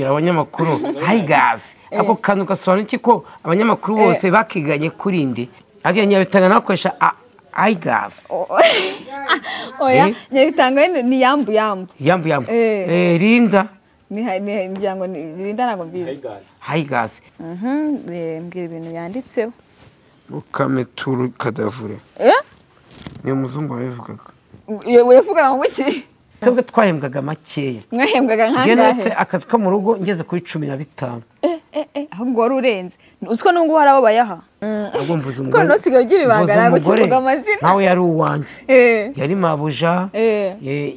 Abanyamakuru hi guys ako kantu gasobanura iki ko abanyamakuru bose bakiganye kuri ndi agiye Nyabitanga nakoresha hi guys oya Nyabitanga ni yambu Linda ni ngirango Linda nago mbizi hi guys mbwira ibintu yanditseho ukameturu kadavure ni muzungu wabivugaga wevuga ngo iki twebwe twahembwaga makeya mwahembwaga nkangahe akazi ko mu rugo ngeze kuri 15 ahubwo wari urenze uziko nungu hari abo bayaha ahubwo mvuze umugore ko nosigaye ugira ibanga nago kivuga amazina nawe yari uwanje yari mabuja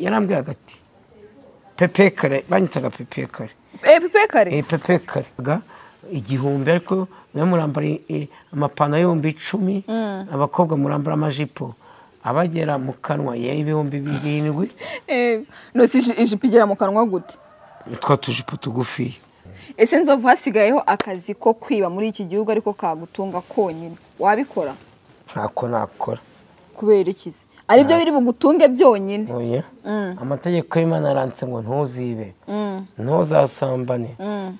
yarambwiraga ati Pepe Kare banyitaga Pepe Kare Pepe Kare igihumbi ariko murambara amapana y'ibihumbi 10 abakobwa murambara amajipo abagera mu kanwa y'ibihumbi 7 no si ijipigera mu kanwa gute twa tujipo tugufi ese nzovu hasigayeho akazi ko kwiba muri iki gihugu ariko kagutunga konyine wabikora ntako nakora kubera ikize ari byo biri bugutunge byonyine oya amategeko y'Imana arantse ngo ntuzibe ntuzasambane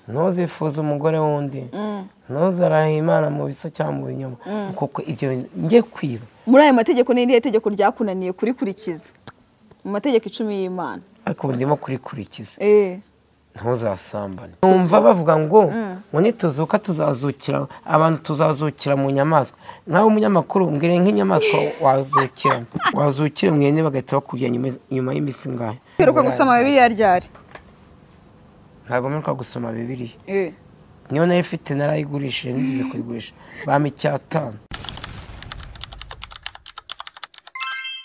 ntuzifuza umugore wundi ntuzaraha Imana mu bisa cyangwa mu binyoma kuko ibyo ngiye kwiba muri aya mategeko n'indi tegeko ryakunaniye kurikurikiza mu mategeko 10 y'Imana ariko ndimo kurikurikiza ntuzasambane numva bavuga ngo nituzuka tuzazukira abantu tuzazukira mu nyamaswa nawe umunyamakuru mbwire nk'inyamaswa wazukira mwene bagahita bakujya nyuma y'imisi ngahe peruka gusoma Bibiliya ryari ntabwo mperuka gusoma Bibiliya niyo nayo ifite narayigurishije ngiye kuyigurisha bami cyatanu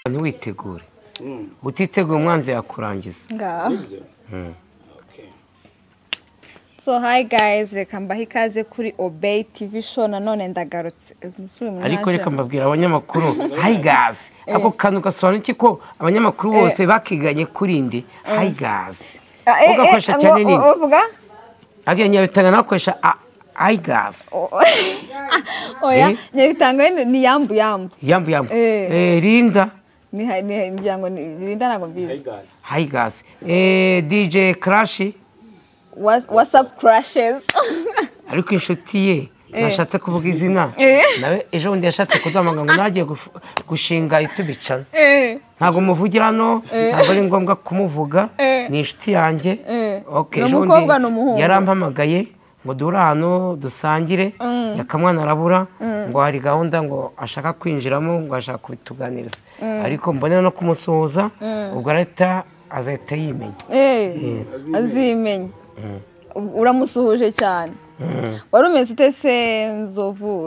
ntiwitegure utitegura umwanzi yakurangiza So hi guys, reka mbahe ikaze kuri Obey TV show nanone ndagarutse. Ariko reka mbabwira abanyamakuru hi guys. Ako kantu gasobanura iki ko abanyamakuru bose bakiganye kuri ndi hi guys. Ugakoresha cyane nini? Uvuga? Agiye Nyabitanga nakoresha hi guys. Oya, Nyabitanga ni yambu. Linda ni ngirango Linda nago mbizi hi guys. DJ Crash WhatsApp crashes ariko inshuti ye nashatse kuvuga izina nawe ejo bundi yashatse kudamanga ngo nagiye gushinga itubicana ntago muvugirano ntago ari ngombwa kumuvuga ni inshuti yanjye okay ejo bundi yarampamagaye ngo dura hano dusangire yakamwana arabura ngo hari gahunda ngo ashaka kwinjiramo ngo ashaka kubituganiriza ariko mbona no kumusoza ubwo areta azahita yimenya azimenya uramusuhuje cyane warumeze utese nzovu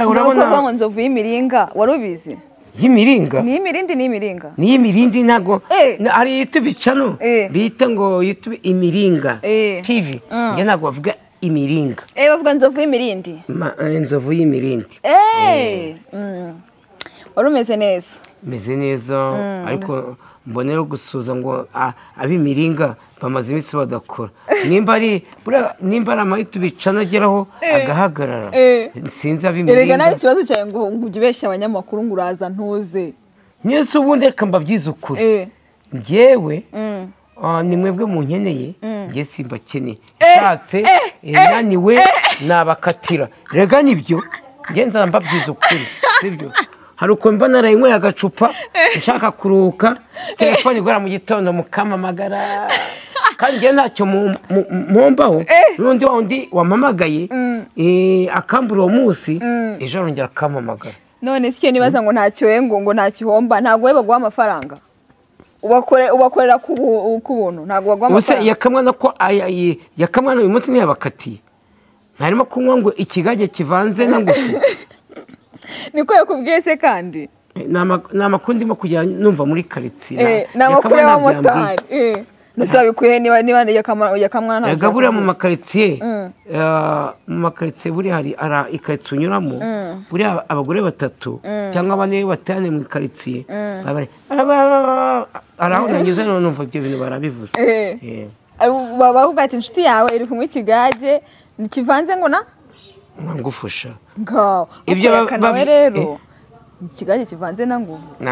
urabona nzovu y'imiringa warubizi y'imiringa ni imirindi ntago ari YouTube channel bita ngo YouTube imiringa TV nge ntago bavuga imiringa bavuga nzovu y'imiringi nzovu y'imiringi warumeze neza meze neza ariko mbonero gusuza ngo abimiringa bamaze iminsi badakora nimba ari amayutubi canageraho agahagarara sinzi abimiringa erega nayo ikibazo cyawe ngo ugibeshya abanyamakuru ngo uraza ntuze nyese ubundi reka mbabyiza ukuri njyewe ni mwebwe munkeneye ngiye simbakeneye shatse naniwe nabakatira rega nibyo ngenza mbabyiza ukuri sibyo hari uko mba narayinyweye agacupa nshaka kuruhuka telefone igora mu gitondo mukamamagara kandi nge ntacyo mpombaho n'undi wundi wampamagaye akambura uwo munsi ejo arongera akampamagara none si cyo nibaza ngo ntacyo ngo ntacyo uhomba ntabwo we baguha amafaranga ubakorera ku buntu ntabwo baguha amafaranga yakamwana uyu munsi ntiyabakatiye ntarimo kunywa ngo ikigage kivanze na ngufu niko yakubwiye se kandi ni amakuru ndimo kujya numva muri karitsiye ni amakuru y'abamotari ntusabikuye niba yakamwana yagabura mu makaritsiye buri hari ikaritsiye unyuramo buri abagore 3 cyangwa 4 batane mu ikaritsiye araho nageze no numva ibyo bintu barabivuze bavuga ati inshuti yawe iri kumwe ikigage nikivanze ngo ngufusha ibyo nawe rero ikigage kivanze na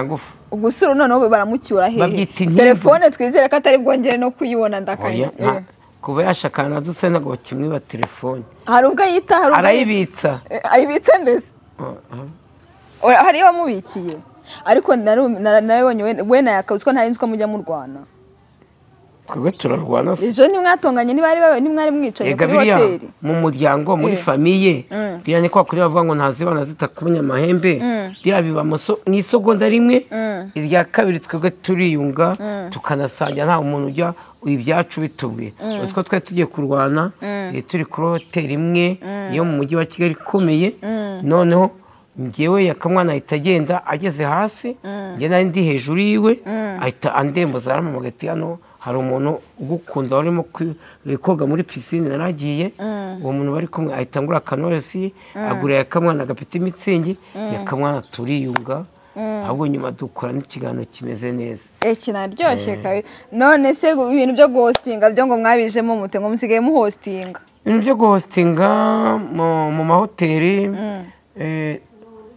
ngufu ubwo noneho baramucyura he telefone twizere ko atari bwongere no kuyibona ndakaye kuva yashakana na duse ntabwo bakimwiba telefone. hari ubwo ayita hari ubwo arayibitsa ayibitse ndetse hari iyo wamubikiye ariko narabonye we na yakabuzwa nta nzi ko mujya murwana. twebwe turarwana se ejo nimwatonganye nimwari mwicaye kuri hoteli mu muryango muri famiye biriya ni kwa kuri bavuga ngo ntazibana zitakumenya amahembe biriya biba mu isogonda rimwe irya kabiri twebwe turiyunga tukanasangira nta umuntu ujya ibyacu bitubwiye utwo twari tugiye kurwana turi kuri hoteli imwe yo mu mujyi wa Kigali ikomeye noneho njyewe yakamwana ahita agenda ageze hasi njye nari ndi hejuru yiwe ahita andembuza aramamaga ati hano hari umuntu ugukunda warimo koga muri pisine naragiye uwo muntu bari kumwe ahita ngura akanorosi agura yakamwana agapita imitsingi yakamwana turiyunga ahubwo nyuma dukora n'ikiganiro kimeze neza kinaryoshye kabisa. none se ibintu byo guhostinga byo ngo mwabijemo mute ngo musigaye muhostinga ibintu byo guhostinga mu mahoteli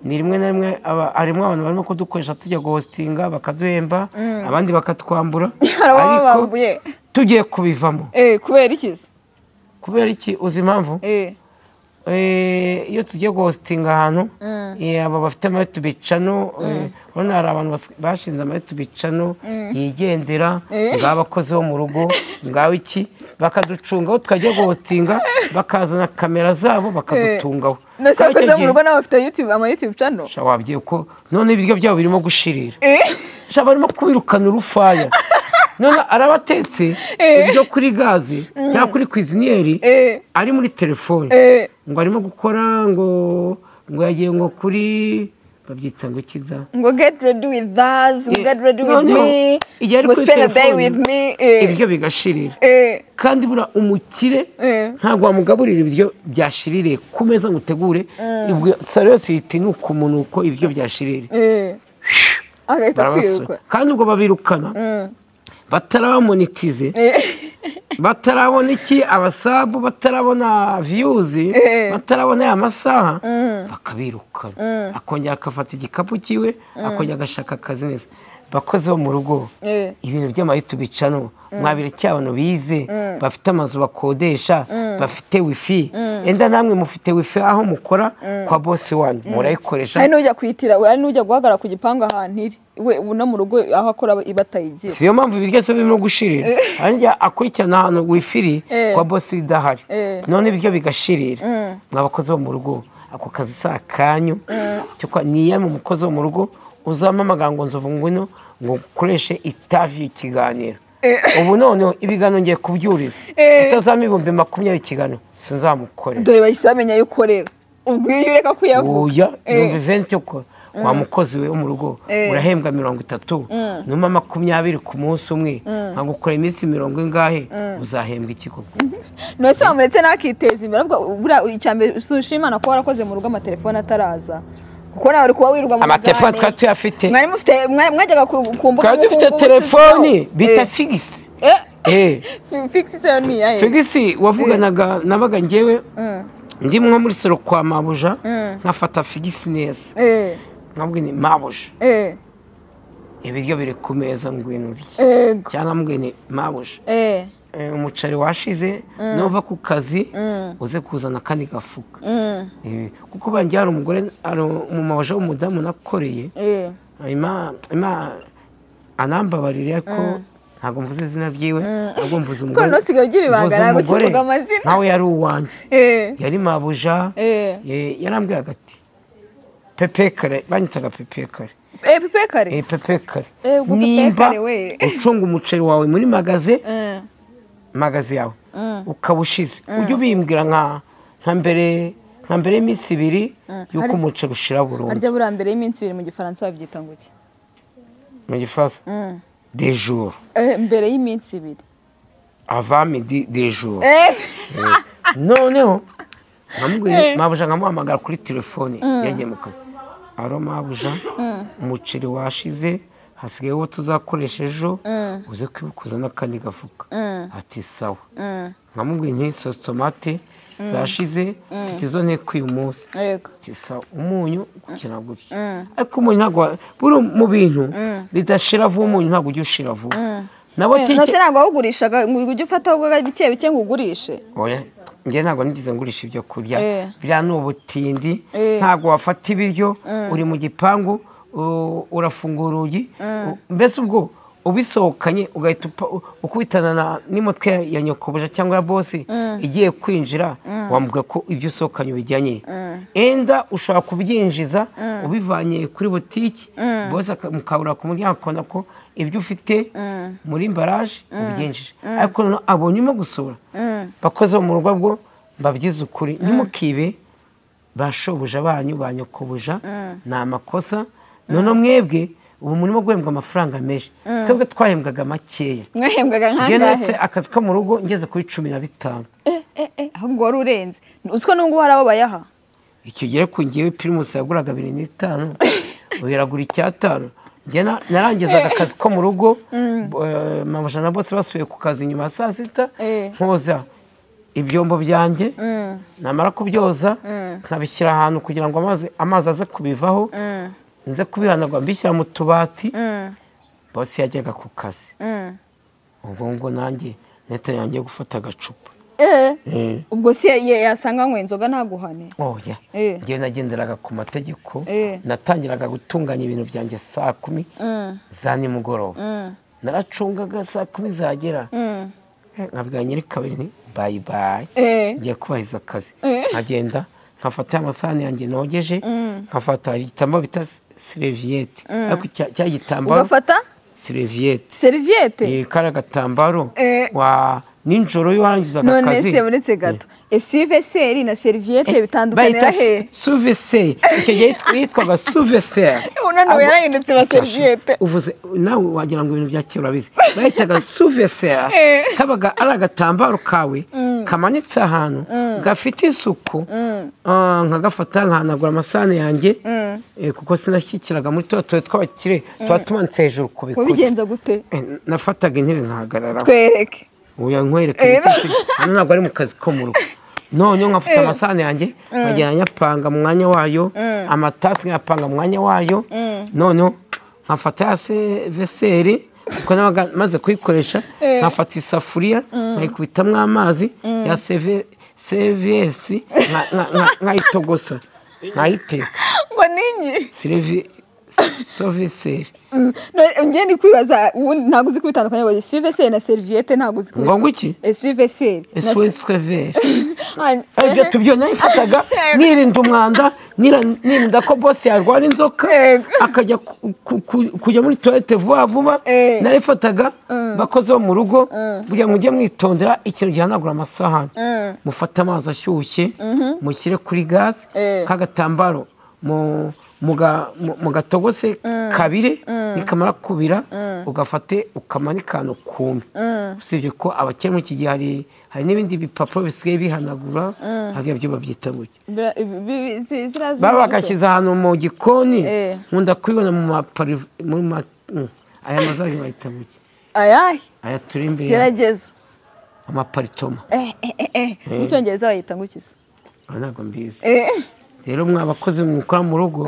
ni rimwe na rimwe harimo abantu barimo kudukoresha tujya guhostinga bakaduhemba abandi bakatwambura ariko tugiye kubivamo. kubera ikizi kubera iki uzi impamvu iyo tugiye guhostinga ahantu aba bafite ama-YouTube channel urabona hari abantu bashinze ama-YouTube channel yigendera ng'abakozi bo mu rugo ngaho iki bakaducungaho tukajya guhostinga bakazana kamera zabo bakadutungaho. Nasakoze mu rugo nawe bafite ama-YouTube channel wabwiye ko none ibiryo byabo birimo gushirira barimo kubirukana urufaya none arabatetse ibyo kuri gaze cyangwa kuri kwiziniyeri ari muri telefone ngo arimo gukora ngo yagiye ngo kuri babyita ngo kiza ngo get ready with us, get ready with me, go spend a day with me, ibyo bigashirira kandi bura umukire ntabwo wamugaburira ibiryo byashirire ku meza ngutegure ibyo serious iti nuko umuntu uko ibyo byashirire agahita kwiruka kandi ubwo babirukana bataramonetize batarabona iki abasabu batarabona views batarabona ya masaha bakabirukana akongera akafata igikapu kiwe akongera agashaka akazi neza. bakozi bo mu rugo ibintu by'ama-YouTube channel mwabire cyabano bize bafite amazu bakodesha bafite wifi enda namwe mufite wifi aho mukora kwa boss wanyu murayikoresha hari n'ujya kwitira hari n'ujya guhagara ku gipanga ahantu iri we uno mu rugo aho akora ibatayigiye siyo mpamvu ibiryo se birimo gushirira anjya akurikirana ahantu wifi kwa boss idahari none ibiryo bigashirira mwabakozi bo mu rugo ako kazi sa kanyu cyo niya mu mukozi wo mu rugo uzamamaga ngo nzovu ngwino ngo ukoreshe itavi ikiganiro ubu none ibiganiro ngiye kubyuriza utazama 20,000 ikiganiro sinzamukore dore bayisamenya yukorera ubwo iyo ureka kuyavuga oya 20 uko wa mukozi we mu rugo urahembwa 30 numa 20 ku munsi umwe nkagukora iminsi 70 ingahe uzahembwa iki koko no se amuretse nakiteza imbere bura icyambere usushimana ko warakoze mu rugo amatelefone ataraza kuko nawe uri kuba wirirwa mu amatelefone twatu yafite mwari mufite mwajyaga kumbuga kandi ufite telefone bita fix fix se ni yae fix wavuganaga nabaga ngewe ndi mwo muri sero kwa mabuja nkafata fix neza nkabwe ni mabuja ibiryo biri ku meza ngwino cyangwa mbwene mabuja umucari washize nova ku kazi uze kuzana kandi gafuka kuko banjye hari umugore umumabaje w'umudamu nakoreye ima anambabarira ko ntago mvuze izina ryiwe ntago mvuze umugore ko no sigagira ibanga ntago kivuga amazina nawe yari uwanje yari mabuja yarambwiraga ati pepekare banyitaga pepekare pepekare pepekare nimba ucunga umuceri wawe muri magaze yawe ukabushize ujye ubimbwira nka mbere y'iminsi 2 yuko umuceri ushira burundu harya bura mbere y'iminsi 2 mu gifaransa babyita ngo iki mu gifaransa des jours mbere y'iminsi 2 avant midi des jours noneho namubwiye mabuja nkamuhamagara kuri telefone yagiye mu kazi aro mabuja umuceri washize hasigaye wo tuzakoresha ejo uze kwibukuzana kandi gafuka ati sawa nkamubwiye nti sauce tomate zashize tizo ne kwiyumunsi ati sawa umunyu kukina gutya ariko umunyu ntago buri mu bintu bidashira vuba umunyu ntago ujye ushira vuba na botike nose ntabwo wawugurishaga ngo ujye ufataho bike bike ngo ugurishe oya njye ntabwo nigeze ngurisha ibyo kurya biriya ni ubutindi ntabwo wafata ibiryo uri mu gipangu urafungura urugi mbese ubwo ubisohokanye ugahita ukubitana n'imutwe ya nyokobuja cyangwa ya bosi igiye kwinjira wambwira ko ibyo usohokanye ubijyanye enda ushobora kubyinjiza ubivanye kuri butiki bose mukabura ku muryango akabona ko ibyo ufite muri mbaraje ubyinjije ariko noneho abonyemo gusura bakoze mu rugo bwo babyize ukuri ntimukibe bashobuja banyu ba nyokobuja ni amakosa noneho mwebwe ubu murimo guhembwa amafaranga menshi twebwe twahembwaga makeya mwahembwaga nkangahe akazi ko mu rugo ngeze kuri 15 ahubwo wari urenze uziko nubwo hari abo bayaha icyo gihe ku ngewe pirimusi yaguraga 2,500 uyiragura 5,000 njye narangizaga akazi ko mu rugo mama na bose basuye ku kazi nyuma ya saa sita nkoza ibyombo byanjye namara kubyoza nkabishyira ahantu kugira ngo amazi aze kubivaho nze kubihanagura mbishyira mu tubati bose yajyaga ku kazi ubwo nanjye neta yanjye gufata agacupa ubwo si yasanga anywa inzoga ntaguhane oya njyewe nagenderaga ku mategeko natangiraga gutunganya ibintu byanjye saa 10 za nimugoroba naracungaga saa 10 zagera nkabwira nyiri kabiri bayi bayi ngiye kubahiza akazi nkagenda nkafata amasahani yanjye nogeje nkafata igitambaro bita serviette ariko cya gitambaro ugafata serviette kara gatambaro wa ninjoro yo warangizaga akazi none se buretse gato SUVC na serviette bitandukanira he SUVC icyo gihe twitwaga SUVC unano yarahindutse ba serviette uvuze nawe wagira ngo ibintu byakira urabizi bahitaga SUVC kabaga ari agatambaro kawe kamanitse ahantu gafite isuku nkagafata nkahanagura amasahani yanjye kuko sinashyikiraga muri tuba tw'abakire tuba tumanitse hejuru ku bikuta wabigenza gute nafataga intebe nkahagarara twereke uya nkwereke hano ntabwo ari mu kazi ko mu rugo none nkafata amasahani yanjye nkagenda nyapanga mu mwanya wayo amatasi nkayapanga mu mwanya wayo none nkafata ya veseri kuko nabaga maze kuyikoresha nkafata isafuriya nkayikubitamo amazi ya CVS nkayitogosa nkayiteka ngo ninyi SUVC njye ndi kwibaza ntabwo uzi kubitandukanya ngo SUVC na serviette ntabwo uzi ngo ngwiki SUVC ibyo tubyo nayifataga nirinda umwanda nirinda ko boss yarwara inzoka akajya kujya muri toilette vuba nayifataga bakoze bo mu rugo kugira ngo mujye mwitondera ikintu gihanagura amasahani mufata amazi ashyushye mushyire kuri gas kagatambaro mu gatogose kabire nikamara kubira ugafate ukamanikana ukume usibye ko abakene muri iki gihe hari n'ibindi bipapuro bisigaye bihanagura hari ibyo babyita gutya baba bagashyize ahantu mu gikoni nkunda kubibona mu aya mazaje bahita gutya aya turi imbere gerageza amaparitoma mu cyongereza bayita ngukiza ntabwo mbizi rero mwabakozi mukora mu rugo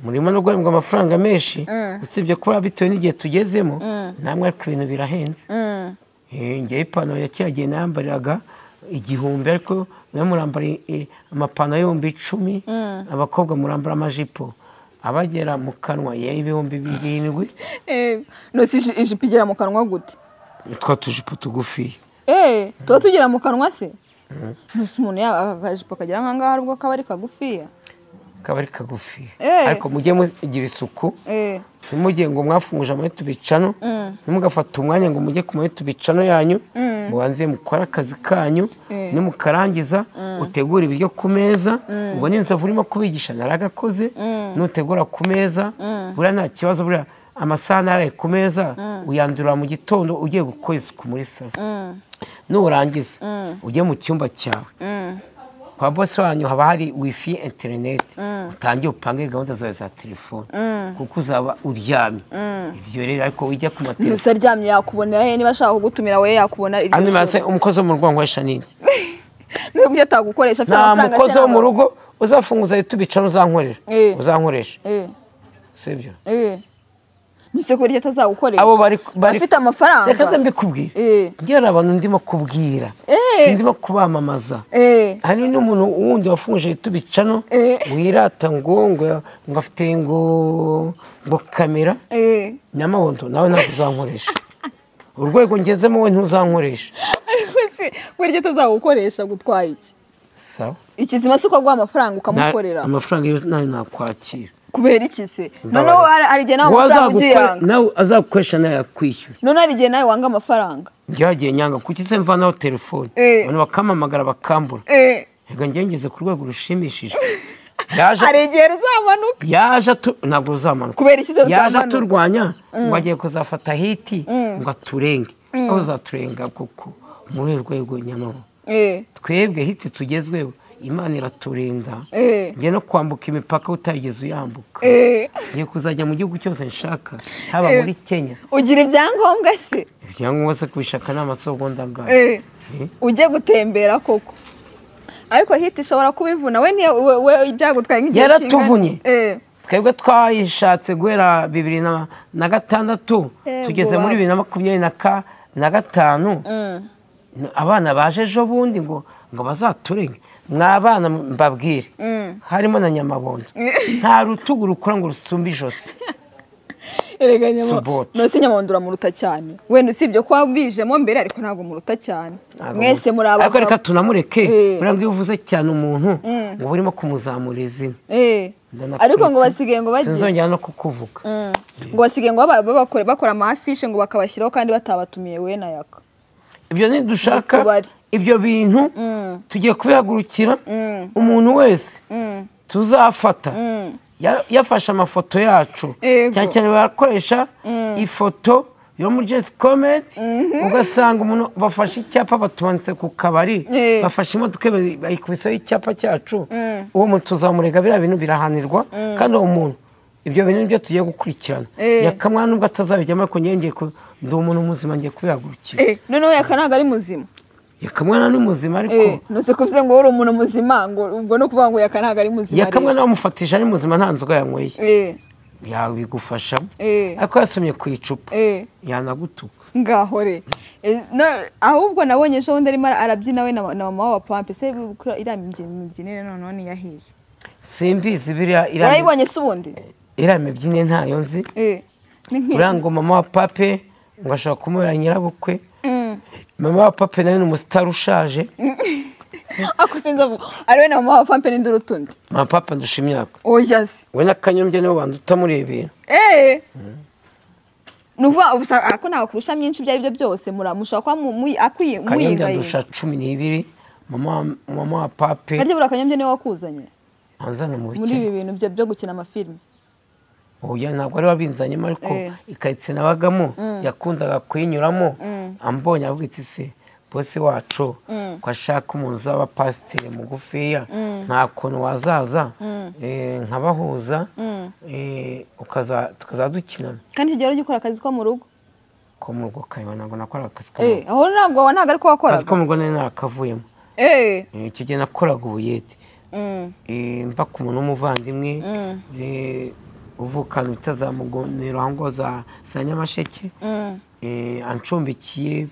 murimo no guhembwa amafaranga menshi usibye kuba bitewe n'igihe tugezemo namwe ariko ibintu birahenze ngewe ipantaro ya kera gihe nayambariraga 1,000 ariko mwe murambara amapantaro y'10,000 abakobwa murambara amajipo abagera mu kanwa ya 7,000 no si ijipo igera mu kanwa gute twa tujipo tugufi tuba tugera mu kanwa se nusi umuntu akajipo kagira nkangaha arubwo kaba ari kagufiya ariko mujye mugira isuku ntimujye ngo mwafunguje muri tubicano ntimugafata umwanya ngo mujye ku muri tubicano yanyu mubanze mukore akazi kanyu nimukarangiza utegura ibiryo ku meza ubwo n'inzovu urimo kubigisha naragakoze nutegura ku meza buriya nta kibazo buriya amasahani araye ku meza uyandurira mu gitondo ugiye gukora isuku muri salo nurangiza ujye mu cyumba cyawe kwa bosi wanyu haba hari wifi interineti utangiye upange gahunda zawe za telefone kuko uzaba uryamye ibyo rero ariko ujya ku matelefone gusa aryamye yakubonera he niba ashaka kugutumira we yakubona umukozi wo mu rugo nkoresha n'indi n'ibyo atagukoresha afite amafaranga nta mukozi wo mu rugo uzafunguza tubicana uzankoresha sibyo nise ko ryo tazagukoresha abo bari afite amafaranga reka se mbikubwira ngira abantu ndimo kubwira ndimo kubamamaza hari n'umuntu wundi wafungije tubicano wirata ngo afite ngo kamera nyamabondo nawe ntabwo uzankoresha urwego ngezemo we ntuzankoresha ariko se ko ryo tazagukoresha gutwaye iki sawa ikizima suko gwa amafaranga ukamukorera amafaranga yose nayo nakwakira kubera iki se none ari je nawe amafaranga ugiyanga nawe azagukoresha nayo yakwishyura none ari je nawe wanga amafaranga ngiye nyanga kuki se mva naho telefone abantu bakamamagara bakambura ega ngengeze ku rwego rushimishije yaje aregera uzamanuka yaje ntabwo uzamanuka kubera iki se yaje turwanya ngo agiye kuzafata hiti ngo aturenge aho uzaturenga kuko muri rwego nyamabo twebwe hiti tugezweho Imana iraturinda ngiye no kwambuka imipaka utageze uyambuka ngiye kuzajya mu gihugu cyose nshaka haba muri Kenya ugira ibyangombwa se ibyangombwa se kubishaka n'amasogonda ngaho ujye gutembera koko ariko hiti ishobora kubivuna we ibyagutwaye nk'igihe yaratuvunye twebwe twayishatse guhera 2006 tugeze muri 2025 abana baje ejo bundi ngo bazaturenge mwabana mbabwire harimo na nyamabondo nta rutugu rukora ngo rusumbe ijosi erega nyamabondo nose nyamabondo uramuruta cyane wenda usibye ko wabijemo mbere ariko ntabwo muruta cyane mwese muri aba ariko reka tunamureke buranga iyo uvuze cyane umuntu ngo burimo kumuzamura izina ariko ngo basigaye ngo bagiye sinzongera no kukuvuga ngo basigaye ngo bakora amafishe ngo bakabashyiraho kandi batabatumiye we na yaka ibyo ni dushaka ibyo bintu tugiye kubihagurukira umuntu wese tuzafata yafashe amafoto yacu cyane cyane barakoresha ifoto yo muri Jesse Comment ugasanga umuntu bafashe icyapa batumanitse ku kabari bafashe imodoka bayikubisaho icyapa cyacu uwo muntu tuzamurega biriya bintu birahanirwa kandi uwo muntu ibyo bintu nibyo tugiye gukurikirana yakamwana nubwo atazabijyamo ariko ngenge ndi umuntu muzima ngiye kubihagurukira noneho yakanaga ari muzima yakamwana ni muzima ariko nose kuvuze ngo uri umuntu muzima ngo ubwo no kuvuga ngo yakanaga ari muzima yakamwana bamufatisha ari muzima nta nzoga yanyweye yabigufashamo ariko yasomye ku icupa yanagutuka ngahore ahubwo nabonye ejo bundi arimo arabyina we na mama wa Pampe se iriya mibyinire noneho ni yahiye simbizi biriya urayibonye se ubundi iriya mibyinire ntayo nzi uriya ngo mama wa Pape ngo ashaka kumubera nyirabukwe mama wa Pape nawe ni umusitari ushaje ako sinzavu ariwe na mama wa Pape n'induru tundi mama Pape ndusha imyaka oya se we na Kanyombya nibo bantu utamurebera nuva ubusa ako nawe kurusha myinshi byari byo byose muramushaka kwa akwiye Kanyombya ndusha 12 mama wa Pape ariko bura Kanyombya niwe wakuzanye anzana mu muri ibi bintu byo gukina amafilme oya ntabwo ari wabinzanyemo ariko ikayitse nabagamo yakundaga kuyinyuramo ambonye avuga iti se bose wacu ko ashaka umuntu uzaba pasiteri mugufiya nta kuntu wazaza nkabahuza tukazadukinana kandi icyo gihe gikora akazi ko mu rugo kayibona ntabwo nakora akazi ko mu rugo aho ntabwo ari ko wakoraga akazi ko mu rugo nari nakavuyemo icyo gihe nakoraga ubuyede mba ku muntu w'umuvandimwe uvukana utazamugonero aho ngo za Nyamasheke ancumbikiye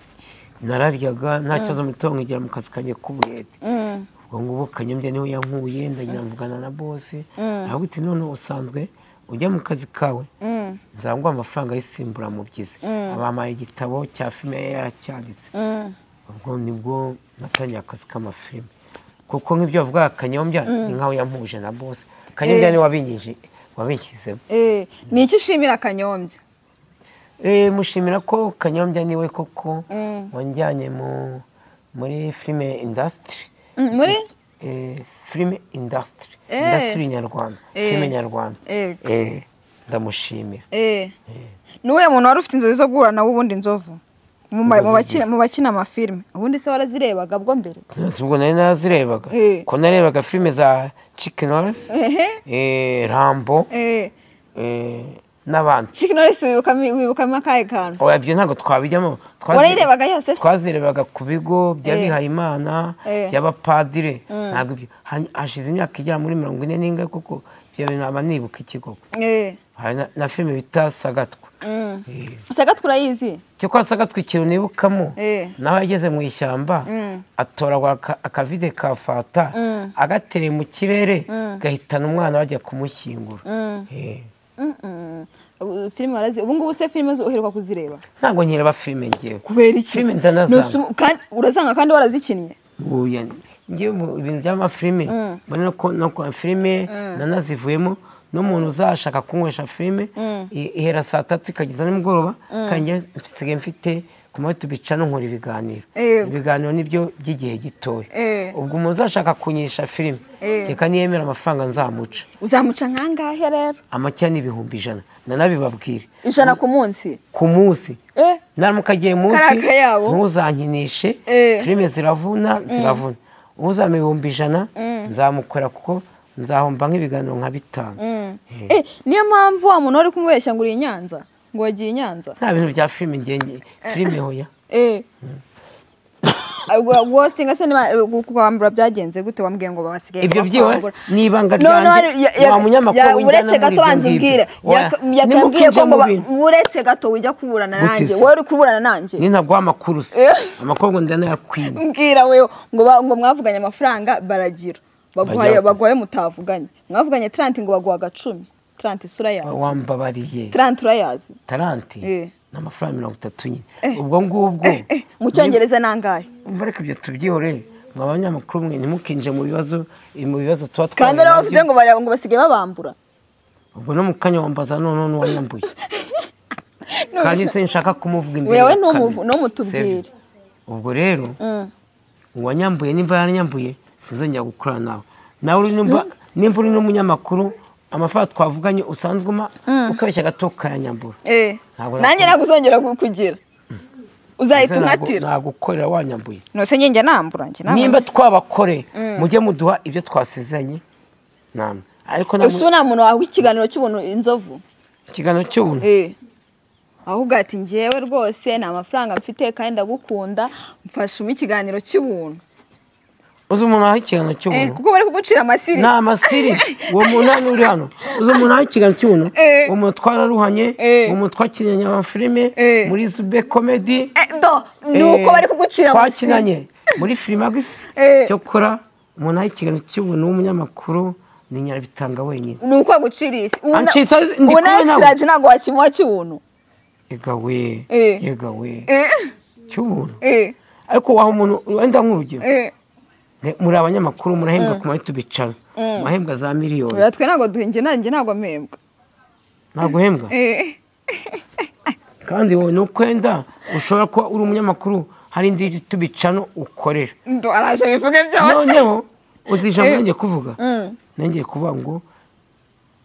nararyaga nta kibazo mu gitondo ngera mu kazi kanjye k'ubuyede ubwo ngubu Kanyombya niwe yankuye ndagira mvugana na bose ahubwo iti none usanzwe ujya mu kazi kawe nzanguha amafaranga y'isimbura mu byiza abampaye igitabo cya filime yacyanditse ubwo nibwo natangiye akazi k'amafilime kuko nk'ibyo bavuga Kanyombya ni nkaho yampuje na bose Kanyombya niwe wabinshyizemo ni icyo ushimira Kanyombya mushimira ko Kanyombya niwe koko wanjyanye muri filime industry muri filime industry nyarwanda filime nyarwanda ndamushimira niwe muntu wari ufite inzozi zo guhura nawe ubundi inzovu mu bakina amafilime ubundi se warazirebaga bwo mbere ubwo nari nazirebaga ko narebaga filime za Chicken Norris Rambo n'abandi Chicken Norris wibukamo akahe kantu oya ibyo ntabwo twabijyamo warayirebaga yose twazirebaga ku bigo by'abihaye Imana by'abapadire ntabwo ibyo hashize imyaka igera muri 40 n'inga kuko ibyo bintu aba nibuka ikigo na filime bita Sagatwa. Sagatwa urayizi? Cyo kwa Sagatwa ikintu nibukamo nawe yageze mu ishyamba atoragwa akavide ka fata agatere mu kirere gahitana umwana bajya kumushyingura. Filime warazi ubu ngubu se filime uheruka kuzireba? Ntabwo nkireba filime ngewe. Kubera iki? Filime ndanazanga. Urasanga kandi warazikinnye? Oya ngewe mu ibintu by'amafilime mbona ko no kwa filime nanazivuyemo n'umuntu uzashaka kunywesha filime ihera saa 3 ikageza nimugoroba kandi nsigaye mfite kuma tubicana nkora ibiganiro nibyo by'igihe gitoya. Ubwo umuntu uzashaka kunyisha filime reka niyemera amafaranga nzamuca. Uzamuca nkangahe rero? Amacya ni 100 nanabibabwire. 100 ku munsi? Ku munsi. Naramukagiye munsi ntuzankinishe filime ziravuna. Uzame 100 nzamukora kuko nzahomba nk'ibiganiro nka 5. Niyo mpamvu wa muntu uri kumubeshya ngo uri Nyanza ngo wagiye Nyanza? Nta bintu bya filime ngenge filime hoya. Wastinga se kwambura byagenze gute wambwiye ngo basigaye ibyo byiwe nibanga ryanjye wa munyamakuru uretse gato wanzumbwira yakambwiye ko uretse gato ujya kuburana nanjye wowe uri kuburana nanjye ni ntabwo amakuru se amakuru ndana yakwima mbwira wewe ngo mwavuganye amafaranga baragira baguhaye mutavuganye mwavuganye 30 ngo baguha 10 30 sura yazi wambabariye 30 urayazi 30 n'amafaranga 30 nyine ubwo ngubwo mu cyongereza nangahe mbareka ibyo tubyihore mwabanyamakuru mwe ntimukinje mu bibazo tuba kandi bavuze ngo basigaye babambura ubwo no mukanya wambaza none wanyambuye kandi se nshaka kumuvuga imbere wewe no mutubwire ubwo rero uwanyambuye nimba yaranyambuye sinzongera gukorana nawe nimba uri n'umunyamakuru amafaranga twavuganye usanzwe ukabeshya gato kayanyambura nanjye naguzongera kukugira uzahita unkatira nagukorera wanyambuye nose njye nambura nimba twabakore mujye muduha ibyo twasezeranye namwe ariko nta muntu wawe ikiganiro cy'ubuntu inzovu ikiganiro cy'ubuntu ahubwo ati njyewe rwose nta mafaranga mfite kandi ndagukunda mfashe ikiganiro cy'ubuntu uzi umuntu aho ikiganiro cy'ubuntu kuko bari kugucira amasiri ni amasiri uwo muntu uri hano uzi umuntu aho ikiganiro cy'ubuntu uwo muntu twararuhanye uwo muntu twakinanye amafilime muri Zube Comedy ni uko bari kugucira amasiri twakinanye muri Filmax cyo gukora umuntu aho ikiganiro cy'ubuntu w'umunyamakuru ni Nyarabitanga wenyine ni uko aguciriye isi ubu na extraje ntabwo wakimuha cy'ubuntu yegawe cy'ubuntu ariko waho umuntu wenda nk'urugero muri abanyamakuru murahembwa ku mahito bicana mahembwa za miliyoni twe ntabwo duhinge nanjye ntabwo mpembwa ntabwo hembwa kandi wowe nukwenda ushobora kuba uri umunyamakuru hari indi tubicano ukorera araje bivuge byose noneho uzijambo nanjye kuvuga nanjye kuvuga ngo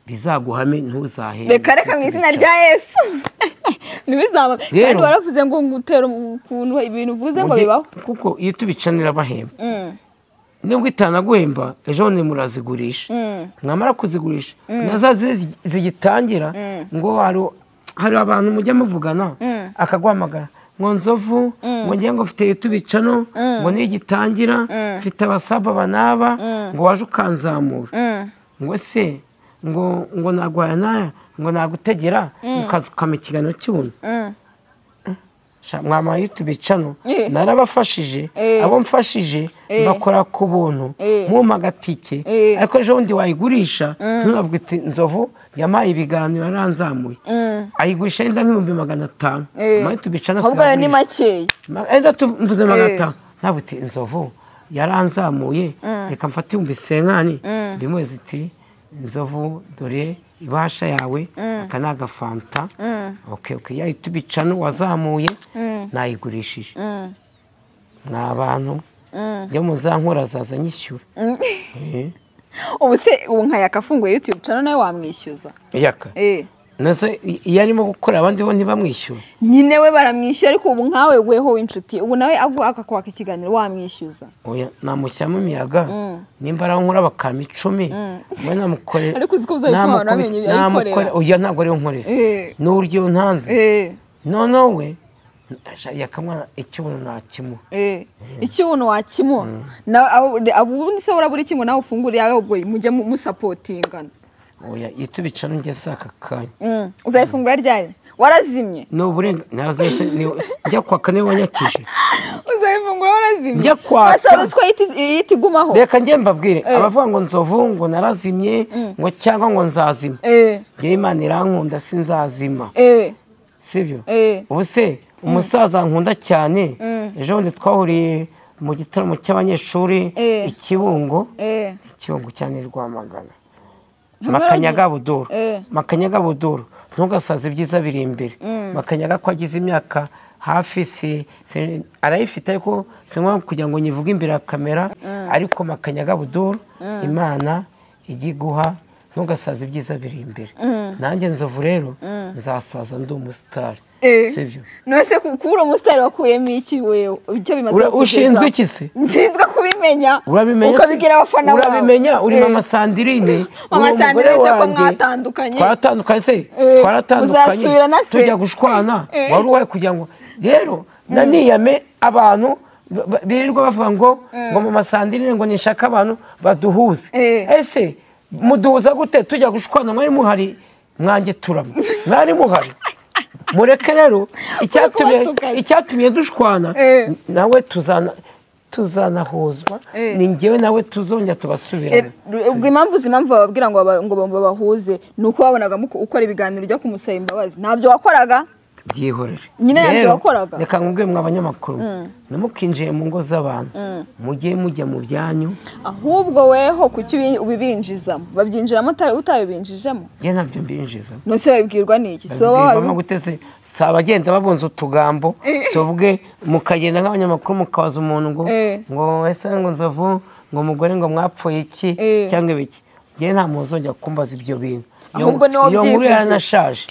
bizaguhame ntuzahembe reka mu izina rya Yesu nibizaba kandi waravuze ngo ngutera ukuntu ibintu uvuze ngo bibaho kuko iyo tubicanira bahemba nubwo itanaguhemba ejo ni murazigurisha mwamara kuzigurisha nazaze zigitangira ngo hari abantu mujya muvugana akaguhamagara ngo Nzovu ngo ngiye ngo mfite tubicano ngo nigitangira mfite abasaba banaba ngo waje ukanzamura ngo se ngo nagwana ngo nagutegera ukazukama ikiganiro cy'ubuntu mwama y'utubicano narabafashije abo mfashije bakora ku buntu muma gatike ariko ejo undi wayigurisha ntunavuga iti Nzovu yamaye ibiganiro yaranzamuye ayigurisha enda nk'ibihumbi 500 maye tubicana ahubwo ni makeya enda tuvuze 500 ntabwo iti Nzovu yaranzamuye reka mfate 500 ndimwezi iti Nzovu dore ibasha yawe akanaga fanta okay ya itubicano wazamuye nayigurishije n'abantu yo muzankora zaza nyishyura ubu se ubu nkayaka afunguye YouTube channel nawe wamwishyuza yaka nase yarimo gukora abandi bo ntibamwishyura nyine we baramwishyura ariko ubu nkawe weho w'inshuti ubu nawe akakwaka ikiganiro wamwishyuza oya namushyamo imiyaga nimba arankora bakama 10 we namukorera ariko uziko uzayituma namenye yayikorera oya ntabwo ari nkorera n'uryo ntanze no we yakamwa icyuno nakimu icyuno wakimu na abundi se urabura ikingo nawe ufungura yawe ubwo mujye mu supportingana oya itubica n'ingese aka kanya uzayifungura ryari warazimye ni uburenganzira njya kwaka niwe wanyakije uzayifungura warazimye njya kwaka asa ruswa yita igumaho reka njye mbabwire abavuga ngo nzovu ngo narazimye ngo cyangwa ngo nzazima njyewe Imana irankunda sinzazima sibyo ubu se umusaza nkunda cyane ejo bundi twahuriye mu gitaramo cy'abanyeshuri ikibungo cyane Rwamagana Makanyaga Buduru ntugasaze ibyiza biri imbere Makanyaga ko agize imyaka hafi arayifite ariko si ngombwa kugira ngo nyivuge imbere ya kamera ariko Makanyaga Buduru Imana ijya iguha ntugasaze ibyiza biri imbere nanjye nzovu rero nzasaza ndi umusitari sibyo nose kubura umusitari wakuyemo iki wewe icyo bimaze kugeza ushinzwe iki se nshinzwe kubimenya ukabigira abafana bawe urabimenya uri mama Sandrine se ko mwatandukanye se twaratandukanye tujya gushwana wari uwaye kugira ngo rero naniyame abantu birirwa bavuga ngo mama Sandrine ngo nishaka abantu baduhuze ese muduhuza gute tujya gushwana mwari muhari mwanjye turama mwari muhari mureke rero icyatumye dushwana nawe tuzanahuzwa ni njyewe nawe tuzongera tugasubirana ubwo impamvu bababwira ngo babahuze ni uko wabonaga ukora ibiganiro ujya kumusaba imbabazi ntabyo wakoraga byihorere nyine ntabyo wakoraga reka nkubwire mwa abanyamakuru namukinjiye mu ngo z'abantu mugiye mujya mu byanyu ahubwo weho kuki ubibinjizamo babyinjiramo utabibinjijemo njye ntabyo mbinjizamo nose babibwirwa n'iki si abagenda babunza utugambo tuvuge mukagenda nk'abanyamakuru mukabaza umuntu ngo ese ngo nzovu ngo umugore ngo mwapfuye iki cyangwa ibiki njye nta muntu uzongera kumbaza ibyo bintu ahubwo niwo iyo nkuru yaranashaje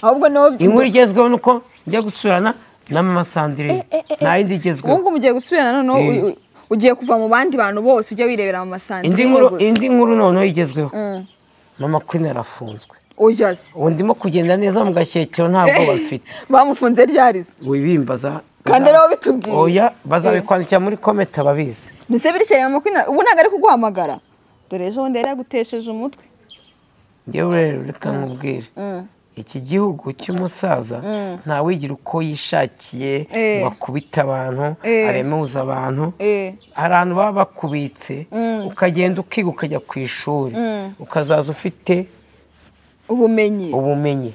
inkuru igezweho nuko njya gusubirana na mama Sandrine nta yindi igezweho ubu mugiye gusubirana noneho ugiye kuva mu bandi bantu bose ujya wirebera mama Sandrine indi nkuru noneho igezweho mama Queen arafunzwe ujaze ubu ndimo kugenda neza mu gashyekero ntabwo bafite bamufunze ryarize wibimbaza kandi rero bitubwiye oya bazabikwandikira muri comment ababizi nise biri sere mama Queen ubu ntago ari kuguhamagara dore ejo bundi yari yagutesheje umutwe njyewe rero reka nkubwire iki gihugu cy'umusaza ntawigira uko yishakiye bakubita abantu aremuza abantu abantu baba bakubitse ukagenda ukiga ukajya ku ishuri ukazaza ufite ubumenyi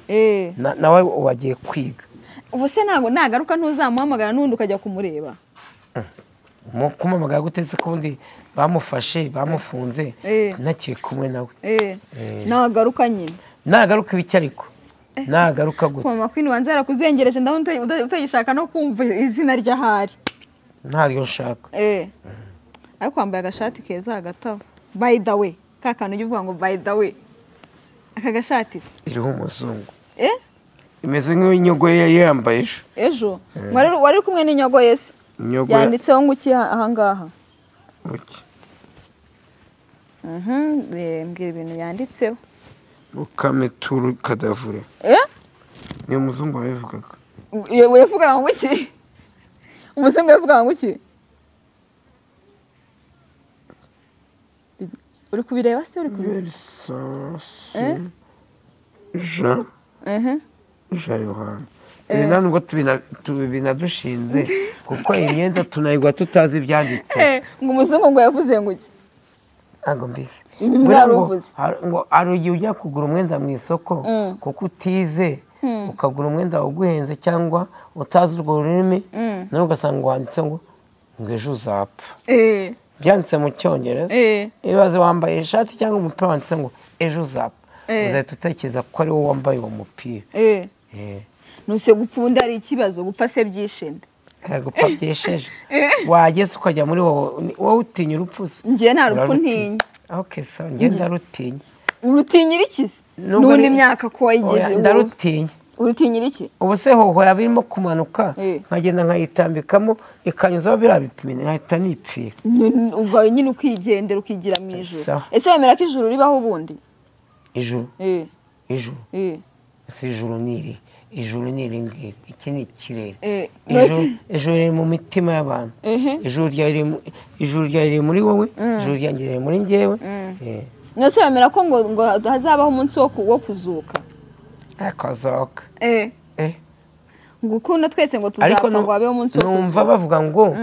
nawe wagiye kwiga ubu se ntabwo nagaruka ntuzamuhamagara n'undi ukajya kumureba kumuhamagara gutetse ko ubundi bamufashe bamufunze ntakiri kumwe nawe nagaruka nyine nagaruka ibiki ariko nagaruka gute mama Queen wanze yarakuzengereje ndabona utayishaka no kumva izina ry'ahari ntaryo nshaka ariko wambaye agashati keza hagati aho by the way ka kantu ujya uvuga ngo by the way aka gashati se iriho umuzungu imeze nk'inyogo ye yambaye ejo wari kumwe n'inyogo ye se yanditseho ngo iki ahangaha mbwira ibintu yanditseho ukameturu kadavure niyo muzungu wabivugaga yavugaga ngo iki umuzungu yavugaga ngo iki uri kubireba se uri kubireba Jean Yohana nta nubwo binadushinze kuko imyenda tunayigwa tutazi ibyanditse ngo umuzungu ngo yavuze ngo iki ntabwo mbese ngo hari igihe ujya kugura umwenda mu isoko kuko utize ukagura umwenda uguhenze cyangwa utazi urwo rurimi nawe ugasanga wanditse ngo ejo uzapfa byanditse mu cyongereza ibibazo wambaye ishati cyangwa umupira wanditse ngo ejo uzapfa uzahita utekereza ko ari wowe wambaye uwo mupira nuse gupfa ubundi hari ikibazo gupfa se byishende gupfa byesheje wageze ukajya muri wowe utinya urupfu se njye nta rupfu ntinya so njye ndarutinya urutinyira iki se n'undi myaka ko wayigejeje ndarutinya urutinyira iki ubu se hoho yaba irimo kumanuka nkagenda nkayitambikamo ikanyuzaho biriya bipine nkahita nipfira ubwo nyine ukigendera ukigira mu ijuru ese wemera ko ijuru ribaho ubundi ijuru si ijuru ni iri ngiri iki ni ikirere ijuru riri mu mitima y'abantu ijuru ryawe riri muri wowe ijuru ryanjye riri muri njyewe Nose bemera ko ngo hazabaho umunsi wo kuzuka. Akazoka. Ngo ukunda twese ngo tuzapfa ngo habeho umunsi wo kuzuka. Numva bavuga ngo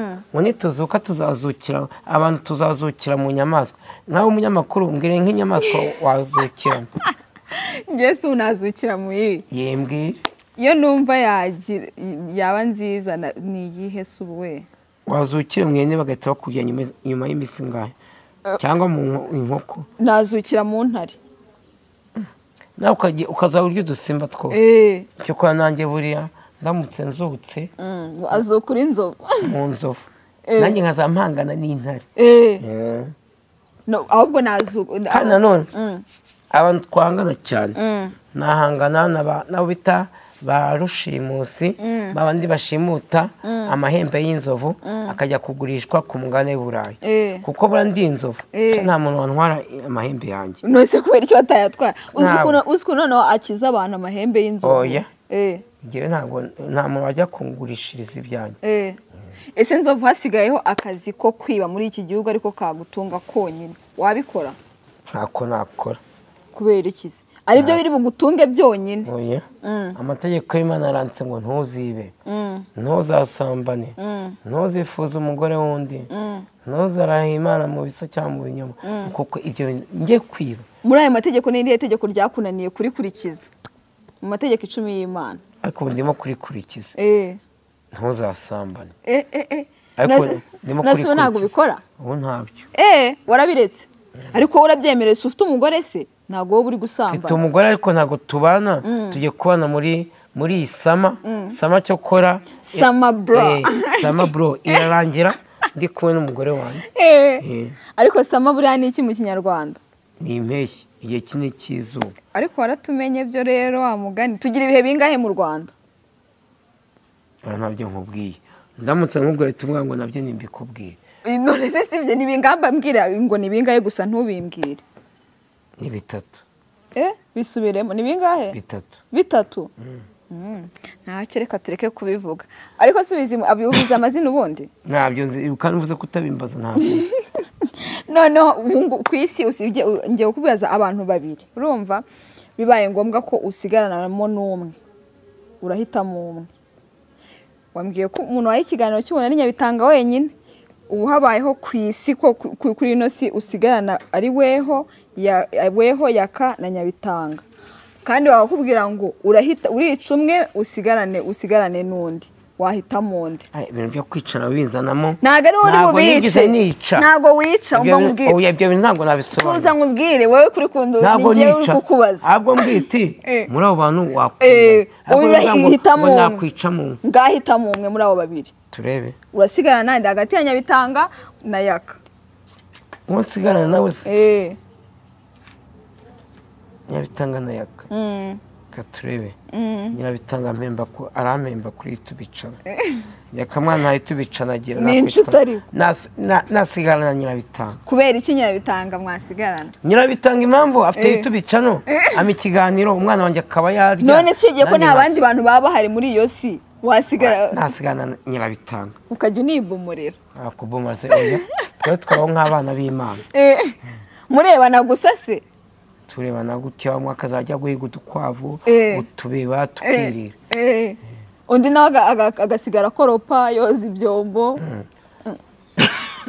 nituzuka tuzazukira, abantu tuzazukira mu nyamaswa. Nkaho umunyamakuru mbwire nk'inyamaswa wazukira. Yesu unazukira mu iyi. Yembwe. Iyo numva yaba nziza ni igihe subuwe. Wazukira mwene bagahita bakujya nyuma y'imisi ngahe. Cyangwa mu inkoko. Nazukira mu ntare. Nawe ukaza urya udusimba two. Cyo kwa nanjye buriya ndamutse nzutse. Azukura inzovu. Mu nzovu. Nanjye nkazampangana n'intare. No, ahubwo nazuka. Kandi nanone abantu twangana cyane. Nahangana nabo bita ba rushimusi, babandi bashimuta amahembe y'inzovu akajya kugurishwa ku mugane w'Uburayi. Kuko burandi inzovu nta muntu wantwara amahembe yanjye. Nose kubera icyo batayatwara. Uziko noneho akiza abantu amahembe y'inzovu. Oya. Ngewe nta muntu wajya kungurishiriza ibyanjye. Ese nzovu hasigayeho akazi ko kwiba muri iki gihugu ariko kagutunga konyine. Wabikora? Ntako nakora. Kubera ikizi? Ari byo biri bugutunge byonyine. Oya. Amategeko y'Imana arantse ngo ntuzibe. Ntuzasambane. Ntuzifuza umugore wundi. Ntuzarahe Imana mu bisa cyangwa mu binyoma. Kuko ibyo ngiye kwiba. Muri aya mategeko ni irihe tegeko ryakunaniye kurikurikiza? Mu mategeko 10 y'Imana. Ariko ndimo kurikurikiza. Ntuzasambane. Nase ntabwo bikora? Ubu ntabyo. Warabiretse. Ariko urabyemereye ufite umugore se? Ntabwo wowe uri gusambana. Mfite umugore ariko ntabwo tubana. Tujye kubana muri sama. Sama cyo kora. Sama bro. Sama bro irarangira ndi kumwe n'umugore wanjye. Ariko sama buriya ni iki mu Kinyarwanda? Ni impeshyi, igihe kine cy'izuba. Ariko waratumenye byo rero wa mugani. Tugira ibihe bingahe mu Rwanda? Ntabyo nkubwiye. Ndamutse nkubwiye tumwa ngo nabyo nimbikubwiye. None se sivye ni bingamba mbwira ngo ni bingahe gusa ntubimbwire. Ni 3. Bisubiremo ni bingahe? 3. 3. Ntacyo reka tureke kubivuga. Ariko subiza abiubiza amazina ubundi? Ntabyo nzi kandi uvuze kutabimbaza ntabwo. Noneho ku isi usibye ngiye kubibaza abantu babiri. Urumva bibaye ngombwa ko usigaranamo n'umwe. Urahitamo umwe. Wambwiye ko umuntu waye ikiganiro cy'ubona ari Nyabitanga wenyine. Ubu habayeho ku isi ko kuri ino si usigarana ari weho yaka na Nyabitanga. Kandi bakubwira ngo urica umwe usigarane n'undi. Wahitamo undi. Ibintu byo kwicara bizanamo. Ntago ari uri bubice. Ntago wica umva mbwira. Oya ibyo bintu ntago nabisobanura. Tuza nkubwire wewe kuri kundo ngiye uri kukubaza. Ahubwo mbwiti muri abo bantu wakunda. Uhitamo nakwicamo. Ngahitamo umwe muri abo babiri. Turebe. Urasigara nande hagati ya Nyabitanga na Yaka. Usigarana nawe se? Nyabitanga na Yaka. Turebe. Nyabitanga arampemba kuri tubicara. Yakamwana ahitubicana agira nakwitwa. Nasigarana na Nyabitanga. Kubera iki Nyabitanga mwasigarana? Nyabitanga impamvu afite itubicano amikiganiro umwana wanjye akaba yarya. None cyo ko nabandi bantu baba hari muri iyo si. Wasigara nasigana Nyabitanga. Ukajya unibumurira. Akubuma se oya. Twaho nk'abana b'Imana. Murebana gusa se? Turebana gutya umwe akazajya guhiga udukwavu utubeba tukirira. Undi nawe agasigara koropa yoza ibyombo.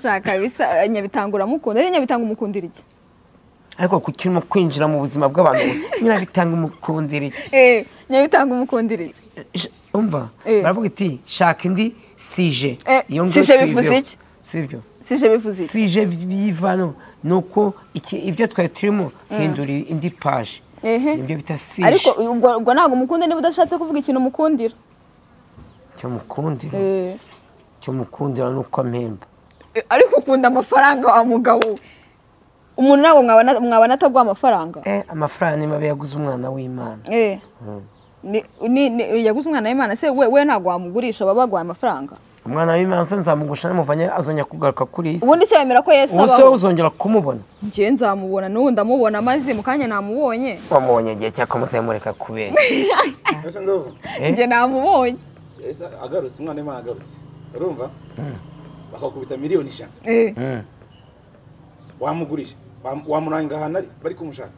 Shaka bisa Nyabitanga mukunda. Ari Nyabitanga umukundira iki? Ariko kukirimo kwinjira mu buzima bw'abantu Nyabitanga umukundira iki? Nyabitanga umukundira iki? Umva baravuga iti shaka indi sije. Sije bivuze iki? Sibyo. Sije bivuze iki? Sije bivano nuko ibyo twari turimo hindura indi page. Ibyo bita sije. Ariko ubwo ntago umukunda niba udashatse kuvuga ikintu umukundira. Cyo mukundira nuko amemba. Ariko ukunda amafaranga wa mugabo. Umuntu nawe mwabana atagwa amafaranga. Amafaranga ni mabe yaguze umwana w'Imana. Ni yaguze umwana w'Imana se we ntago wamugurisha babagwa amafaranga. Umwana w'Imana se nzamugusha namuvanye azanya kugaruka kuri isi. Ubundi se wemera ko Yesu abaho? Ubuse uzongera kumubona. Ngiye nzamubona n'ubu ndamubona maze mu kanya namubonye. Wamubonye gihe cyako muzemureka kubera. Ese ndovu. Ngiye namubonye. Ese agarutse umwana w'Imana agarutse. Urumva? Bakakubita miliyoni 100. Wamugurisha. wamuranga ahantu bari kumushaka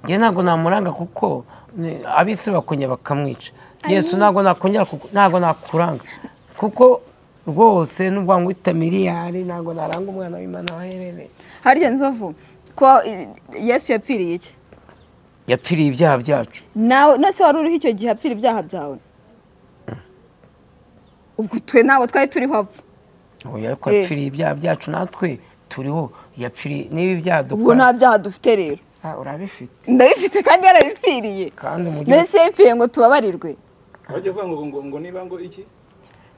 njye ntabwo namuranga kuko abisi bakonya bakamwica Yesu ntabwo nakongera ntabwo nakuranga kuko rwose nubwo ngwita miliyari ntabwo naranga umwana w'Imana waherereye. Harya Nzovu ko Yesu yapfiriye iki? Yapfiriye ibyaha byacu. Nawe nase wari uriho icyo gihe apfira ibyaha byawe? Ubwo twe nabo twari turiho apfa. Oya ko yapfiriye ibyaha byacu natwe turiho yapfiriye niba ibyaha dukora. Ubwo nta byaha dufite rero. Urabifite. Ndabifite kandi yarabipfiriye. Kandi mu Nese yapfiriye ngo tubabarirwe. Bajye vuga ngo niba ngo iki?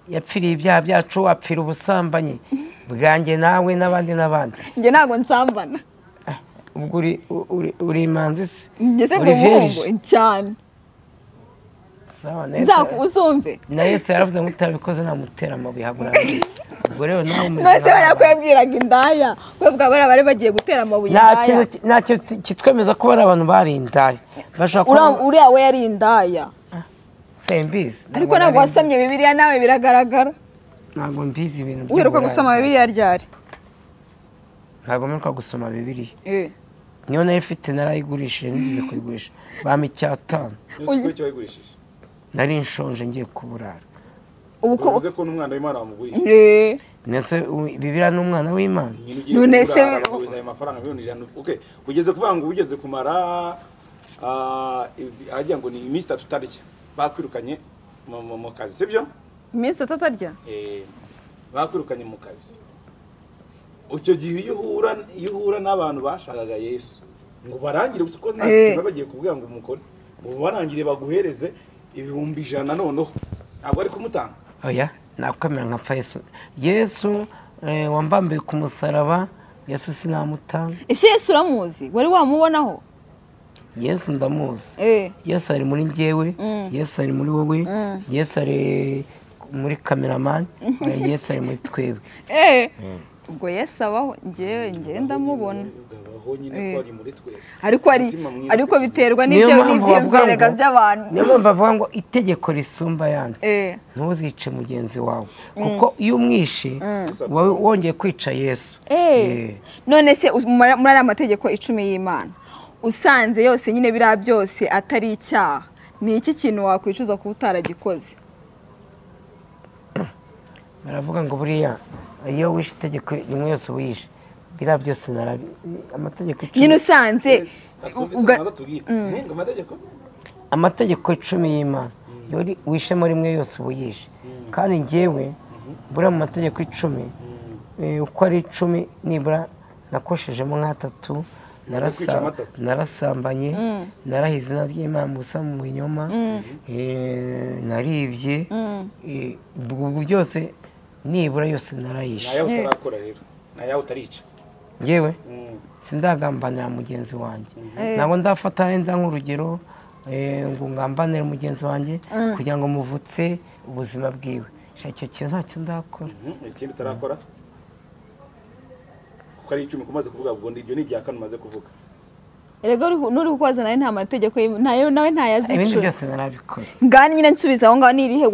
Yapfiriye ibyaha byacu apfira ubusambanyi bwanjye nawe n'abandi n'abandi. Nge ntago nsambana. Ubwo uri imanzi se? Ngeze ngo muhombo cyane. Sawa neza. Nzakuzumve. Na Yesu yaravuze ngo utabikoze namutera amabuye hagura. Ubwo rero nawe Nose barakwebwiraga indaya. Kwevuga bari bagiye gutera amabuye indaya. Ntacyo kitwemeza ko bari abantu bari indaya. Bashaka uriya we yari indaya. Sembizi. Ariko ntabwo wasomye Bibiliya nawe biragaragara. Ntabwo mbizi ibintu. Uheruka gusoma Bibiliya ryari? Ntabwo mperuka gusoma Bibiliya. Niyo nayo ifite narayigurishije ngiye kuyigurisha. Bami cyatanu. Icyo wayigurishije? Nari nshonje ngiye kuburara. Ubu uvuze ko n'umwana w'Imana wamugurisha. Nese Bibiliya n'umwana w'Imana. None se ayo mafaranga miliyoni 100. Okay, ugeze kuvuga ngo ugeze kumara ajya ngo ni iminsi 3 utarya. Bakwirukanye mu kazi sibyo? Iminsi 3 utarya? Bakwirukanye mu kazi. Ucyo gihe iyo uhura n'abantu bashagaga Yesu ngo barangire uko natwe bagiye kubwira ngo umukore ngo barangire baguhereze 100,000 noneho ntabwo ari kumutanga. Oya nakwemera nkapfa Yesu wambambiye ku musaraba Yesu sinamutanga. Ese Yesu uramuzi? Wari wamubonaho? Yesu ndamuzi. Yesu ari muri njyewe, Yesu ari muri wowe, Yesu ari muri cameraman, Yesu ari muri twebwe. Ubwo Yesu abaho njye ndamubona. Ariko biterwa n'iby'imverega by'abantu. Niyo mpamvu bavuga ngo itegeko risumba yandi. Ntuzice mugenzi wawe kuko iyo umwishe wongeye kwica Yesu. None se muri aya mategeko 10 y'Imana usanze yose nyine bira byose atari icyaha ni iki kintu wakwicuza kuba utaragikoze? Baravuga ngo buriya iyo wishe itegeko rimwe yose wishe bira byose amategeko 10 nyine usanze amategeko 10 y'Imana yori wishemo rimwe yose uyishe kandi njyewe bura mu mategeko 10 uko ari 10 nibura nakoshejemo nk'atatu narasambanye narahize izina ry'Imana musa mu binyoma naribye ubwo byose nibura yose narayishe. Nayo utarakora rero nayo utarica ngewe sindagambanira mugenzi wanjye nabo ndafata nenda nk'urugero ngo ngambanire mugenzi wanjye kugira ngo muvutse ubuzima bwiwe. Icyo kintu ntacyo ndakora. Ikindi utarakora kuko ari 10 kumaze kuvuga ubwo ibyo ni bya kane umaze kuvuga. Erega nuri kubaza nawe nta mategeko nayo nawe ntayazicu. Ibindi byose narabikoze. Ngani nyine nsubiza aho ngaho nirihe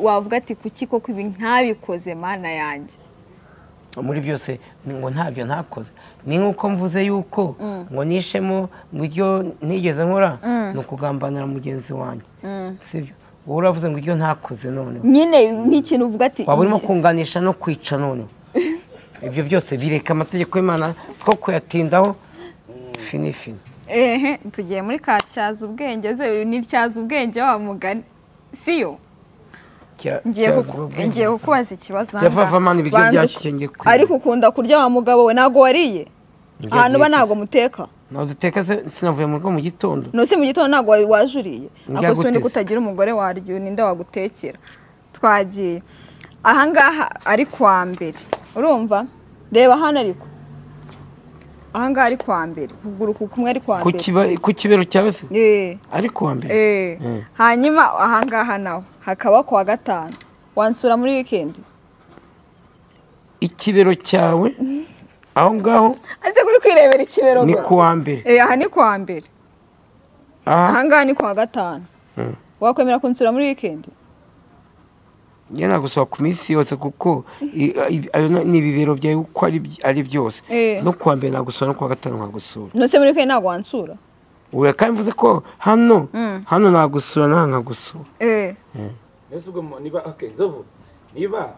wavuga ati kuki koko ibi ntabikoze mana yanjye. Muri byose ngo ntabyo ntakoze. Ni nkuko mvuze yuko ngo nishemo ngo iryo ntigeze nkora no kugambanira mugenzi wanjye. Sibyo? Wowe uravuze ngo iryo ntakoze none. Nyine nk'ikintu uvuga ati waba urimo kunganisha no kwica none. Ibyo byose bireka amategeko y'Imana two kuyatindaho fini. Tugiye muri katyaza ubwenge ze ni tyaza ubwenge wa mugani siyo. Ngiye kukubaza ikibazo ariko ukunda kurya wa mugabo we nago wariye ahantu ba nago muteka nago duteka sinavuye mu rugo mu gitondo no mu gitondo nago wajuriye ako sundi kutagira umugore waryo ninde wagutekera. Twagiye ahangaha ari kwa mbere urumva reba hano ariko ahangaha ari kwa mbere kuguru kumwe ari kwa mbere ku kibero cyawe se ari kwa mbere hanyuma ahangaha naho hakaba kwa gatanu wansura muri weekend. Ikibero cyawe aho ngaho aze kuri kwirebera ikibero ni kwa mbere aha ni kwa mbere ahangaha ni kwa gatanu wakwemera kunsura muri weekend? njye nagusura ku minsi yose kuko ayo ni ibibero byawe uko ari byose no kuwa mbere nagusura no kuwa gatanu nkagusura nose muri kwe ntabwo wansura uwe kandi mvuze ko hano nagusura nawe nkagusura mbese ubwo niba Nzovu niba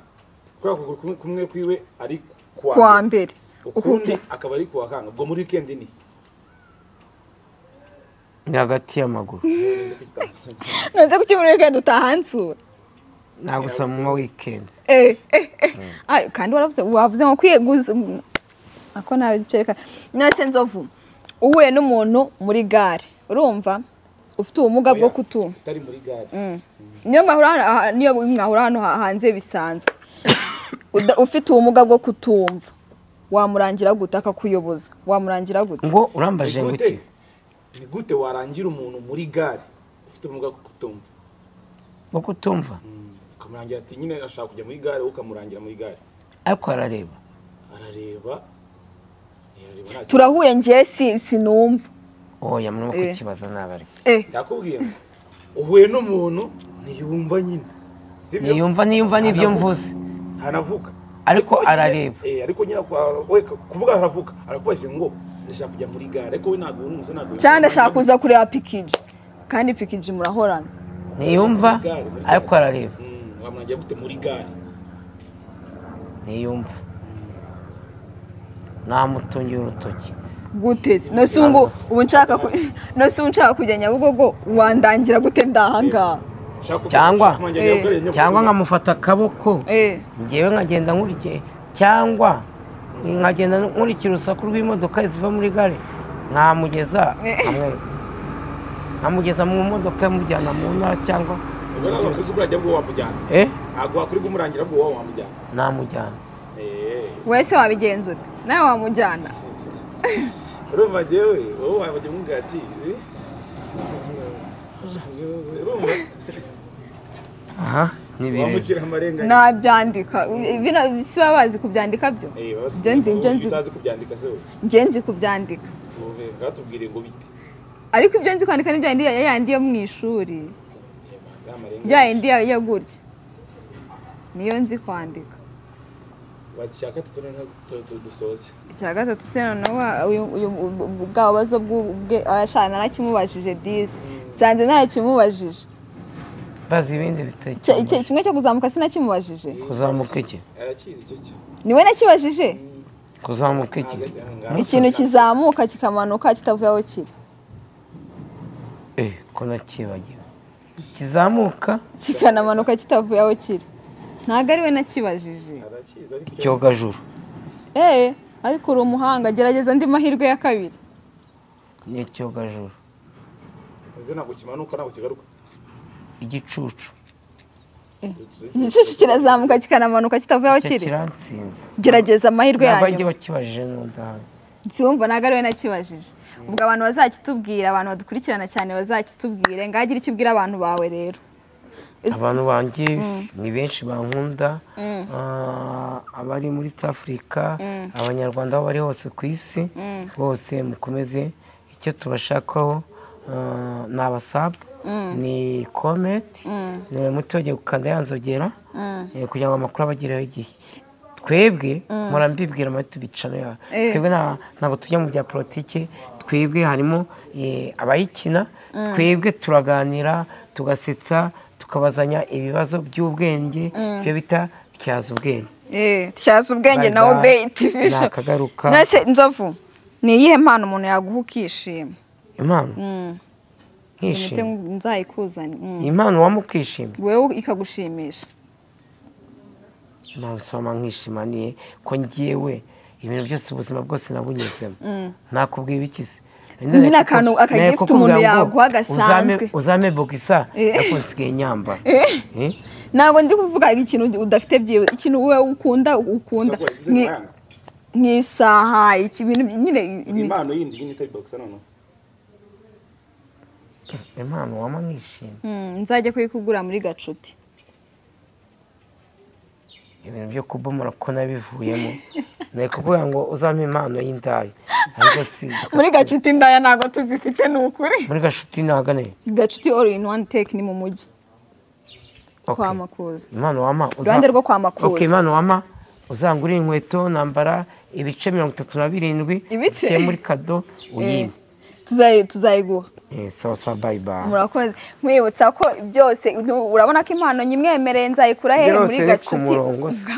kwa kuguru kumwe kwiwe ari kuwa mbere ukundi akaba ari kuwa kanga ubwo muri weekend ni hagati y'amaguru nose kuki muri weekend utahansura nagusura mu weekend kandi wavuze ngo kwiyeguza ako nawe cyereka nase Nzovu uhuye n'umuntu muri gare urumva ufite ubumuga bwo kutumva utari muri gare niyo mwahura hano hanze bisanzwe ufite ubumuga bwo kutumva wamurangira gute akakuyoboza wamurangira gute ngo urambaje gute ni gute warangira umuntu muri gare ufite ubumuga bwo kutumva ukamurangira ati nyine ashaka kujya muri gare ukamurangira muri gare ariko arareba turahuye ngiye sinumva oya murimo kukibaza nabari ndakubwiye uhuye n'umuntu ntiyumva nyine niyumva n'ibyo mvuze hanavuga ariko arareba ariko nyine kuvuga haravuga arakubajije ngo ndashaka kujya muri gare ariko we ntabwo unuze ntabwo cyane ndashaka kuza kureba pikiji kandi pikiji murahorana niyumva ariko arareba wamurangira gute muri gare niyumva namutungiye urutoki gute ubu nshaka kujya Nyabugogo wandangira gute ndahangaha cyangwa nkamufata akaboko ngewe nkagenda nkurikiye cyangwa nkagenda nkurikira urusaku rw'imodoka ziva muri gare nkamugeza mu modoka yamujyana mu ntara cyangwa ntabwo wakwirirwa umurangira bwo wowe wamujyana namujyana wese wabigenza ute nawe wamujyana urumva njyewe wowe wabajya umubwira ati aha wamukira amarengane nabyandika bino si baba bazi kubyandika byo ibyo nzi utazi kubyandika se wowe njye nzi kubyandika ngatubwire ngo bite ariko ibyo nzi kwandika n'ibyo yandi yo mu ishuri bya yindi ya gutya niyo nzi kwandika icya gatatu dusoze icya gatatu se noneho uyu bwa bubazo ashana narakimubajije disi nsanze narakimubajije bazi ibindi biteke kimwe cyo kuzamuka sinakimubajije kuzamuka iki arakizi icyo cyo niwe nakibajije kuzamuka iki ikintu kizamuka kikamanuka kitavuye aho kiri ko nakibagiwe kizamuka kikanamanuka kitavuye aho kiri ntabwo ari we nakibajije icyogajuru ariko uri umuhanga gerageza andi mahirwe ya kabiri ni icyogajuru uzi ntabwo kimanuka ntabwo kigaruka igicucu igicucu kirazamuka kikanamanuka kitavuye aho kiri gerageza amahirwe yanyu ntabwo wakibajije n'udahawe ntiwumva ntabwo ari we nakibajije ubwo abantu bazakitubwira abantu badukurikirana cyane bazakitubwire ngagira icyo ubwira abantu bawe rero abantu banjye ni benshi bankunda abari muri South Africa abanyarwanda aho bari hose ku isi bose mukomeze icyo tubashakaho ni abasabu ni kometi ni muto wagiye gukanda yanzogera kugira ngo amakuru abagereho igihe twebwe murambibwira amahita tubicana yawe twebwe ntabwo tujya mu bya politiki twebwe harimo abayikina twebwe turaganira tugasetsa tukabazanya ibibazo by'ubwenge byo bita tyaza ubwenge tyaza ubwenge nawe beti nakagaruka nase Nzovu ni iyihe mpano umuntu yaguha ukishima impano nkishima nzayikuzanye impano wamukishima wewe ikagushimisha nsoma nkishimaniye ko ngiyewe ibintu byose ubuzima bwose nabunyuzemo nakubwiye ibikize nyine akantu akagifite umuntu yaguha gasanzwe uzame bogisa ariko nsigaye nyambara ntabwo ndi kuvuga ikintu udafite byiwe ikintu wowe ukunda nk'isaha ibintu nyine impano yindi nyine itari bogisa noneho impano wama nkishima nzajya kuyikugura muri Gacuti ibintu byo kubomora ko nabivuyemo ni kuvuga ngo uzampe impano y'indaya ariko si muri Gacuti indaya ntabwo tuzifite ni ukuri muri Gacuti ntabwo ne Gacuti all in one take ni mu mujyi kwa Makuza. impano wama Iruhande rwo kwa Makuza. Okay, impano wama uzangurira inkweto nambara ibice 37 Ibice? muri kado uyine. Tuzayiguha. Sawa bye bye. Murakoze. Nkwibutsa ko byose urabona ko impano nyimwemereye nzayikura hehe muri Gacuti.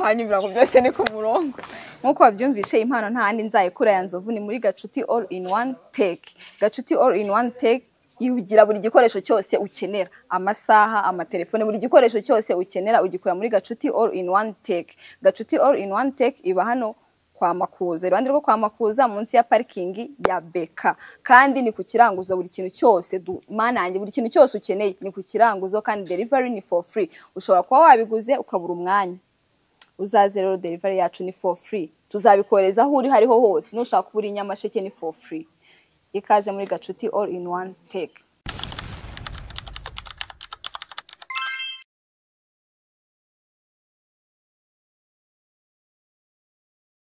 Hanyuma ngo byose ni ku murongo. Nkuko wabyumvishe impano nta handi nzayikura ya Nzovu ni muri Gacuti all in one tech. Gacuti all in one tech yugira buri gikoresho cyose ukenera, amasaha, amatelefone, buri gikoresho cyose ukenera ugikura muri Gacuti all in one tech. Gacuti all in one tech iba hano kwa Makuza. Iruhande rwo kwa Makuza munsi ya parking ya Beka. Kandi ni ku kiranguzo buri kintu cyose manange buri kintu cyose ukeneye ni ku kiranguzo kandi delivery ni for free. Ushobora kuba wabiguze ukabura umwanya. Uzaze rero delivery yacu ni for free. Tuzabikoreza aho uri hariho hose. Nushaka kubura Nyamasheke ni for free. Ikaze muri Gacuti all in one tech.